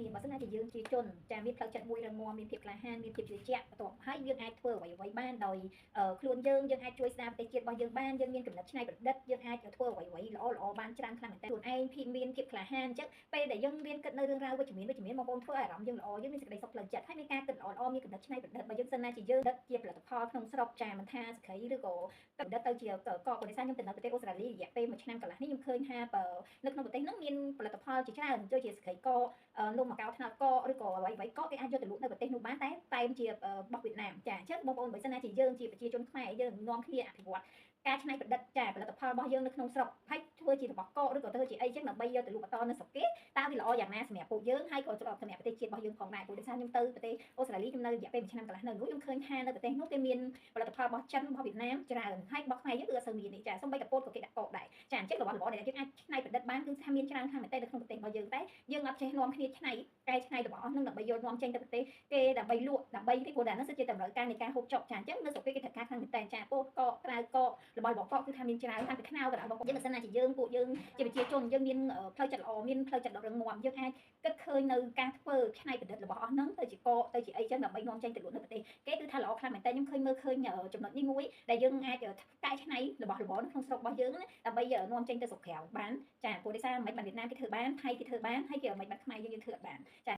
គ្នាបើសិនណាជាយើងជាជនចាមានផ្លូវចិត្តមួយរឹងមាំមានភាពក្លាហានមានភាពជឿជាក់បន្ទាប់ហើយយើងអាចធ្វើអ្វីៗបានដោយខ្លួនយើងអាចជួយស្ដារប្រទេសជាតិរបស់យើងបានយើងមានគំនិតច្នៃប្រឌិតយើងអាចធ្វើអ្វីៗល្អៗបានច្រើនខ្លាំងមែនទែនខ្លួនឯងភាពមានភាពក្លាហានអញ្ចឹងពេលដែលយើងរៀនគិតនៅរឿងរ៉ាវវិជ្ជមានបងប្អូនធ្វើឲ្យអារម្មណ៍យើងល្អយើងមានសេចក្តីសុខផ្លូវចិត្តហើយមានការគិតល្អមានគំនិតច្នៃប្រឌិតបើយើងសិនណាជាយើងដិតជាផលិតផលក្នុងស្រុកចាមិនថាសក្តិឬក៏ប្រឌិតទៅជាកកបរិស័ទខ្ញុំទៅនៅប្រទេសអូស្ត្រាលីរយៈពេល1ឆ្នាំកន្លះនេះខ្ញុំឃើញថានៅក្នុងប្រទេសនោះមានផលិតផលជាច្រើនដូចជាសក្តិកនំមកៅថ្នោតកឬក៏អ្វីៗក៏គេអាចយកទៅលក់នៅប្រទេសនោះបានតែតែជារបស់វៀតណាមចាអញ្ចឹងបងប្អូនបើសិនណាជាយើងជាប្រជាជនខ្មែរយើងនាំគ្នាអភិវឌ្ឍការច្នៃប្រឌិតចាផលិតផលរបស់យើងនៅក្នុងស្រុកហើយធ្វើជារបស់កកឬក៏ធ្វើជាអីចឹងដើម្បីយកទៅលក់បន្តនៅស្រុកគេតើវាល្អយ៉ាងណាសម្រាប់ពួកយើងហើយក៏សម្រាប់ប្រទេសជាតិរបស់យើងផងដែរព្រោះដោយសារខ្ញុំទៅប្រទេសអូស្ត្រាលីខ្ញុំនៅរយៈពេល1ឆ្នាំកន្លះនៅនោះខ្ញុំឃើញថានៅប្រទេសនោះគេមានផលិតផលរបស់ចិនរបស់វៀតណាមច្រើនហើយរបស់ខ្មែរយើងគឺអត់សូវមានទេចាសូម្បីតែពោតក៏គេដាក់កកដែរចាអញ្ចឹងរបស់របរដែលយើងអាចច្នៃប្រឌិតបានគឺថាមានច្រើនខាងមែនតើនៅក្នុងប្រទេសរបស់យើងតែយើងអត់ចេះនាំគ្នាច្នៃកែច្នៃរបស់អស់នឹងដើម្បីយកនាំចេញទៅប្រទេសគេដើម្បីលក់ដើម្បីពីព្រោះតែនោះគឺជាតម្រូវការនៃការហូបចុកចាអញ្ចឹងនៅស្រុកគេត្រូវការខ្លាំងមែនតើចាពោតកកក្រៅកករបស់កកគឺថាមានច្រើនតាំងពីខ្នោក៏ដល់បងប្អូនយើងបើសិនណាជាពួកយើងជាប្រជាជនយើងមានផ្លូវចិត្តល្អមានផ្លូវចិត្តដ៏រឹងមាំយើងអាចគិតឃើញនៅការធ្វើច្នៃប្រឌិតរបស់អស់ហ្នឹងទៅជាកកទៅជាអីចឹងដើម្បីនាំចេញទៅលក់នៅប្រទេសគេគឺថាល្អខ្លាំងមែនតើខ្ញុំឃើញចំណុចនេះមួយដែលយើងអាចកែច្នៃរបស់របរនៅក្នុងស្រុករបស់យើងណាដើម្បីនាំចេញទៅស្រុកក្រៅបានចាព្រោះដោយសារមិនបានវៀតណាមគេធ្វើបានថៃគេធ្វើបានហើយគេមិនបានខ្មែរយើងធ្វើអត់បានចា